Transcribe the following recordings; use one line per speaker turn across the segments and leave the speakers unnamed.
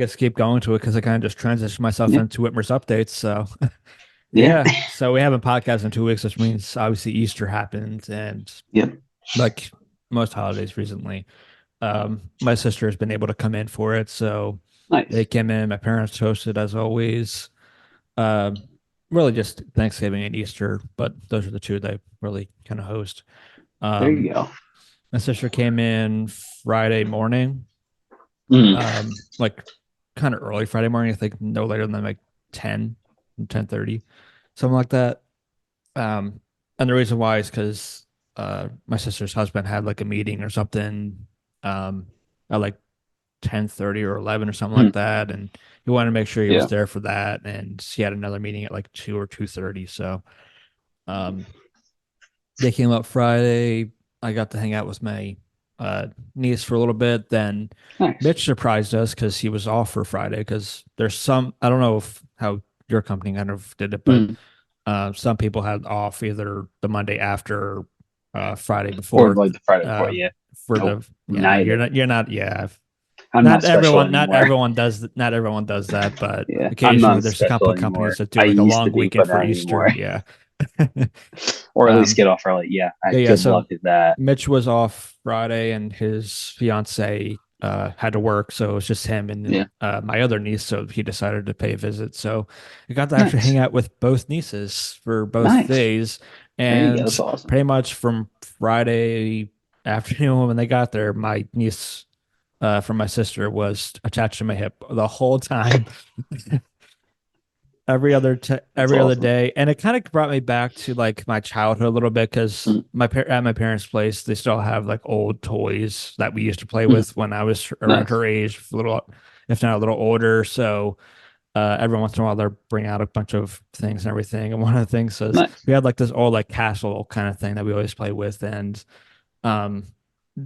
guess keep going to it because I kind of just transitioned myself
Yeah.
into Whitmer's updates. So
Yeah.
yeah, so we haven't podcasted in 2 weeks, which means obviously Easter happened and
Yep.
like most holidays recently. My sister has been able to come in for it, so they
Nice.
came in. My parents hosted as always. Um, really just Thanksgiving and Easter, but those are the two they really kind of host.
There
Um,
you go.
my sister came in Friday morning,
Mm.
like kind of early Friday morning. I think no later than like 10, 10:30, something like that. And the reason why is because my sister's husband had like a meeting or something at like 10:30 or 11 or something like
Mm.
that, and he wanted to make sure he was
Yeah.
there for that. And he had another meeting at like 2 or 2:30. So um, they came up Friday. I got to hang out with my niece for a little bit. Then
Nice.
Mitch surprised us because he was off for Friday. Because there's some, I don't know if how your company kind of did it, but
Mm.
some people had off either the Monday after or Friday
Or
before.
like the Friday before.
Uh,
Yeah.
for
Nope.
the yeah, no,
Neither.
you're not. Yeah,
I'm not special anymore.
not everyone does that, but
Yeah. I'm
occasionally
not
there's a
special
couple of companies
anymore.
that do
I
like a
used to
long
be,
weekend
but
for
not
Easter.
anymore.
Yeah.
Or at least
Um,
get off early. Yeah.
yeah.
Good luck
So
with that.
Mitch was off Friday, and his fiance had to work, so it was just him and
Yeah.
my other niece. So he decided to pay a visit. So I got to actually hang
Nice.
out with both nieces for both
Nice.
days,
There you go. That's
and
awesome.
pretty much from Friday afternoon when they got there, my niece from my sister was attached to my hip the whole time.
That's
Every other
awesome.
day, and it kind of brought me back to like my childhood a little bit because
Mm.
at my parents' place they still have like old toys that we used to play
Mm.
with when I was around
Nice.
her age, a little if not a little older. So every once in a while they'll bring out a bunch of things and everything. And one of the things is
Nice.
we had like this old like castle kind of thing that we always play with, and um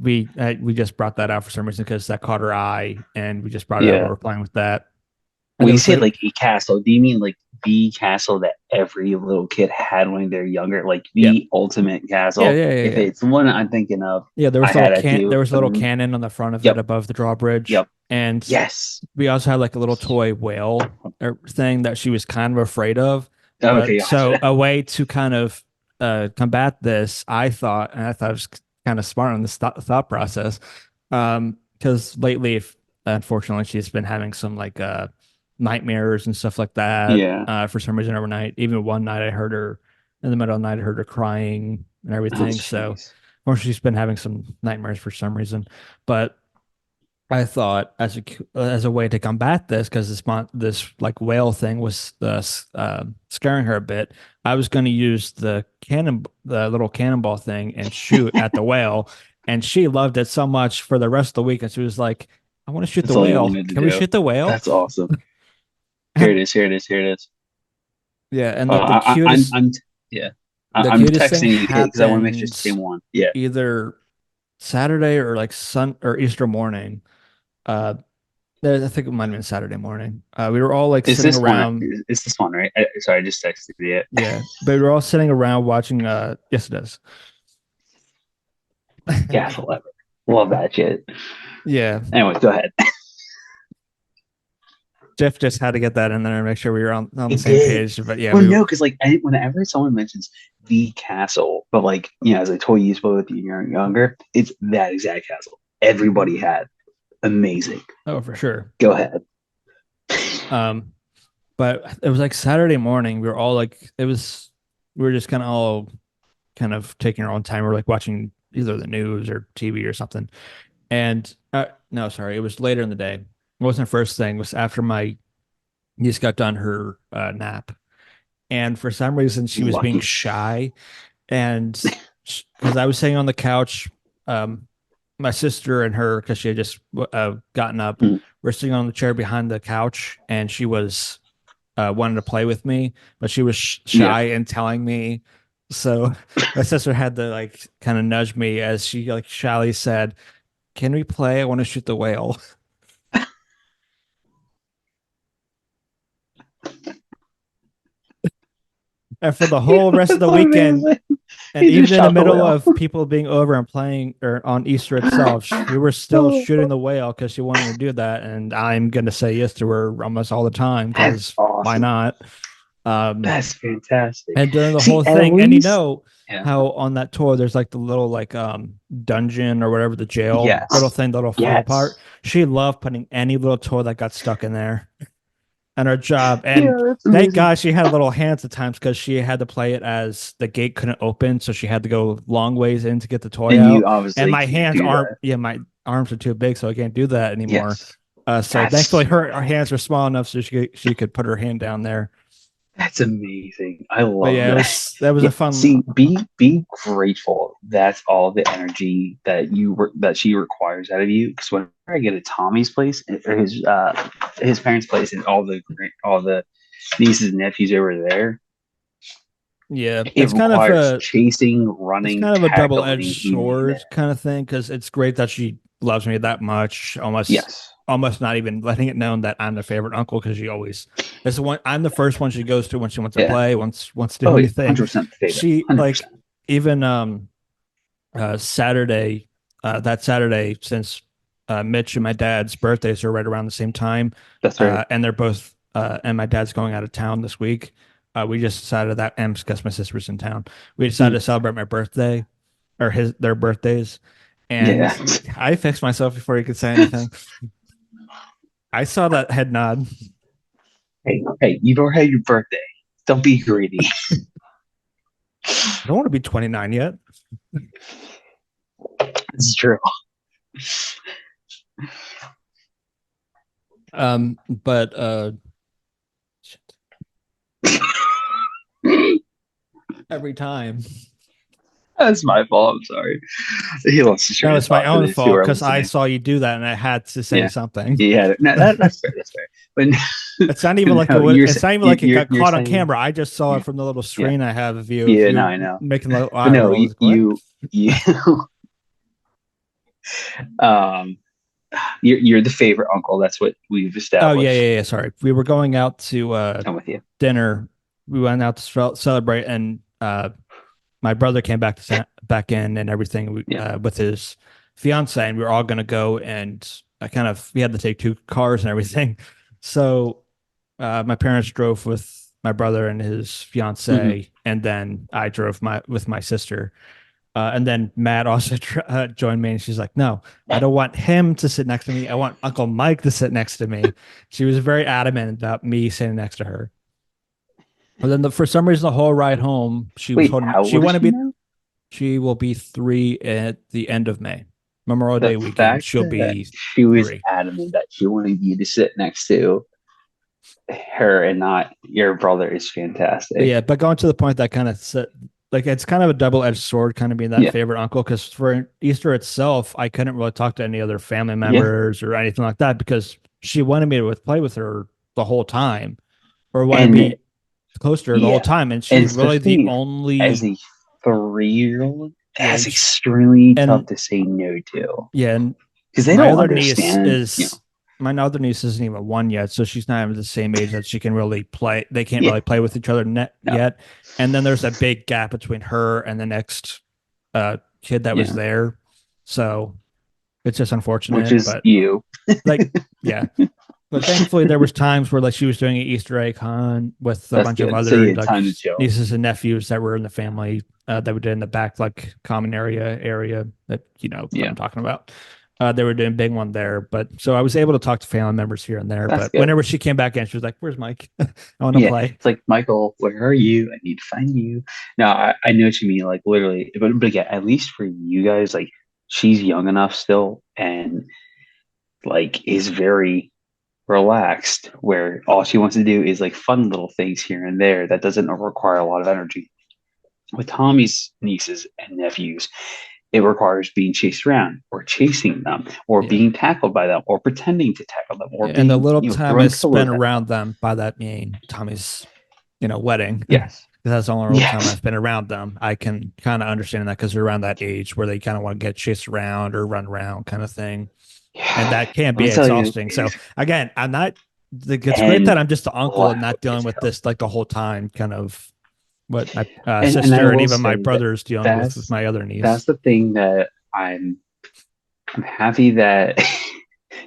we just brought that out for some reason because that caught her eye, and we just brought it out. We
Yeah.
were playing with that, and
When
it
you
was
say
like
like a castle, do you mean like the castle that every little kid had when they're younger? Like
yeah,
the ultimate
yeah,
castle?
yeah, yeah,
If
yeah.
it's the one I'm thinking of,
Yeah,
I had that too.
there was a little cannon on the front of it
Yep.
above the drawbridge,
Yep.
and
Yes.
we also had like a little toy whale thing that she was kind of afraid of.
Okay,
But so
gotcha.
a way to kind of combat this, I thought it was kind of smart on this thought process, because lately, unfortunately, she's been having some like nightmares and stuff like that.
Yeah.
For some reason overnight, even one night I heard her in the middle of the night, I heard her crying and
Oh,
everything. So
jeez.
or she's been having some nightmares for some reason. But I thought as a way to combat this, because this like whale thing was scaring her a bit, I was going to use the little cannonball thing, and shoot at the whale. And she loved it so much for the rest of the week, and she was like, "I want to shoot
That's
the
all you
whale.
wanted to
Can we
do.
shoot the whale?"
That's awesome. Here it
And
is. Here it is. Here it is.
yeah, and
Uh, I, I, I'm, I'm, yeah.
the
I'm
cutest thing
texting you because I want to make sure it's the
happened
same one. Yeah.
either Saturday or like Easter morning. Uh, I think it might have been Saturday morning. We were all like
Is
sitting
this one?
around.
Is this one right? Sorry, I just texted you.
Yeah, but we were all sitting around watching. Yes, it is.
Yeah, forever. Love that shit.
Yeah,
Anyway, go ahead.
Jeff just had to get that in there and make sure we were on the
It
same
did.
page. But yeah,
Well,
we
no, because like whenever someone mentions the castle, but like as a toy you used to play with when you're younger, it's that exact castle. Everybody had. Amazing.
oh for sure.
Go ahead.
Um, but it was like Saturday morning. We were all like, we were just kind of all kind of taking our own time. We were like watching either the news or TV or something. And no, sorry, it was later in the day. It wasn't first thing. It was after my niece got done her nap, and for some reason she was being
Lucky.
shy, and because I was sitting on the couch, um, my sister and her, because she had just gotten up,
Mm.
were sitting on the chair behind the couch, and she was wanted to play with me, but she was
Yeah.
shy and telling me. So my sister had to like kind of nudge me as she like shyly said, "Can we play? I want to shoot the whale." And for the whole rest of
That's
the weekend,
amazing.
And
He just
even in the
shot the
middle
whale.
of people being over and playing or on Easter itself, we were still shooting the whale because she wanted to do that. And I'm going to say yes to her almost all the time
That's
because why
awesome.
not?
That's fantastic.
And during the
See,
whole
at
thing, and you
least,
know
yeah.
how on that tour there's like the little like dungeon or whatever the jail little
Yes.
thing that'll fall apart.
Yes.
She loved putting any little toy that got stuck in there and her job. And
Yeah, that's
thank
amazing.
God she had little hands at times because she had to play it as the gate couldn't open, so she had to go long ways in to get the toy
And you
out. And
obviously
my
can't
hands
do
aren't,
that.
yeah, my arms are too big, so I can't do that anymore.
Yes.
So thankfully
That's
her hands were small enough so she could put her hand down there.
That's amazing. I
But
love
yeah,
that.
that was a
Yeah.
fun.
See, be grateful. That's all the energy that she requires out of you. Because whenever I get at Tommy's place or his parents' place, and all the nieces and nephews over there,
Yeah,
it requires chasing,
it's
running,
kind of a double-edged
tackling, you name it.
sword kind of thing because it's great that she loves me that much,
Yes.
almost not even letting it known that I'm the favorite uncle because she always it's the one I'm the first one she goes to when she wants to
Yeah.
play, wants to do
Oh yeah.
anything.
100% favorite.
She like
100%.
even Saturday that Saturday since Mitch and my dad's birthdays are right around the same time,
That's right.
and they're both and my dad's going out of town this week. We just decided that, and because my sister's in town, we decided
Mm,
to celebrate my birthday or their birthdays. And
yeah.
I fixed myself before he could say anything. I saw that head nod.
Hey, you've already had your birthday. Don't be greedy.
I don't want to be 29 yet.
It's true.
But every time.
That's my fault. I'm sorry. He lost his
No,
train of
it's my
thought for
own
those who
fault
are
because I
listening.
saw you do that and I had to say
Yeah,
something.
yeah. No, that's fair. That's fair. But
It's not even like
no,
it's not even like it got
you're
caught on
saying
camera. I just saw it
yeah,
from the little
yeah,
screen I have a view of
yeah. No,
you
I know.
making the
But
eye
no,
roll. I was like, what?
you um, you're the favorite uncle. That's what we've
Oh yeah,
established.
yeah, yeah. Sorry, we were going out to
I'm with you.
dinner. We went out to celebrate, and my brother came back back in and everything
Yeah.
with his fiance, and we were all going to go. And we had to take two cars and everything. So my parents drove with my brother and his
Hmm.
fiance, and then I drove with my sister. And then Matt also joined me, and she's like, "No, I don't want him to sit next to me. I want Uncle Mike to sit next to me." She was very adamant about me sitting next to her. And then for some reason, the whole ride home, she was
Wait,
holding.
how
She
old is
wanted
she
to be.
now?
She will be 3 at the end of May, Memorial
The
Day weekend.
fact
She'll
that
be
she was
3.
adamant that she wanted you to sit next to her and not your brother is
But
fantastic.
yeah, but going to the point that kind of like it's kind of a double-edged sword, kind of being that
Yeah.
favorite uncle. Because for Easter itself, I couldn't really talk to any other family
Yeah.
members or anything like that because she wanted me to play with her the whole time or want to
And
be close to her the whole
yeah,
time, and
and
she's really the
especially as
only
a 3-year-old,
yeah,
that's extremely tough
and
to say no to
yeah, and
because they
my
don't
other niece
understand.
is my other niece isn't even 1 yet, so she's not even the same age that she can really play. They can't
Yeah,
really play with each other
no,
yet. And then there's a big gap between her and the next kid that was
yeah,
there. So it's just
which
unfortunate,
is
but
you.
like, yeah. But thankfully, there was times where like she was doing an Easter egg hunt with a
That's
bunch of
good. So
other
you had
like
time to chill.
nieces and nephews that were in the family that we did in the back like common area that you know what
Yeah,
I'm talking about. They were doing a big one there, but so I was able to talk to family members here and there.
that's
But
good.
whenever she came back in, she was like, "Where's Mike? I want to
Yeah,
play."
it's like Michael, where are you? I need to find you. No, I know what you mean. Like literally, but yeah, at least for you guys, like she's young enough still, and like is very relaxed, where all she wants to do is like fun little things here and there that doesn't require a lot of energy. With Tommy's nieces and nephews, it requires being chased around or chasing them or
Yeah,
being tackled by them or pretending to tackle them or
and the
being,
little time I
throwing pillows
spent
at them.
around them by that mean Tommy's wedding.
Yes.
That's the only real time
Yes.
I've been around them. I can kind of understand that because they're around that age where they kind of want to get chased around or run around kind of thing. And
Yeah.
that can
Let
be
me tell you,
exhausting. So again, it's great that
and
I'm just the uncle and
loud
not dealing
as
with
hell.
this like the whole time kind of what my
And I
sister and
will
even my
say that
brother's dealing with
that's
my other
that's
niece.
the thing that I'm happy that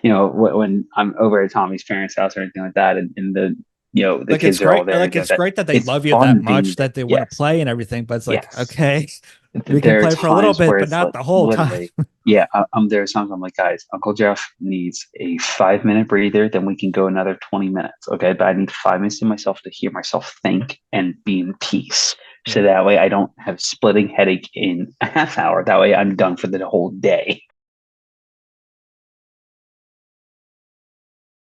when I'm over at Tommy's parents' house or anything like that, and the
Like it's
kids are all
great.
there and
Like
doing
it's
that.
great that they
It's
love you that
fun being
much
there.
that they want to
Yes,
play and everything. But it's like,
yes.
okay, we can
There are
play for a little
times
bit,
where
but
it's
not
like
the whole time.
literally, yeah. There's times I'm like, guys, Uncle Jeff needs a 5 minute breather, then we can go another 20 minutes. Okay, but I need 5 minutes to myself to hear myself think and be in peace. So
Yeah.
that way I don't have splitting headache in a half hour. That way I'm done for the whole day.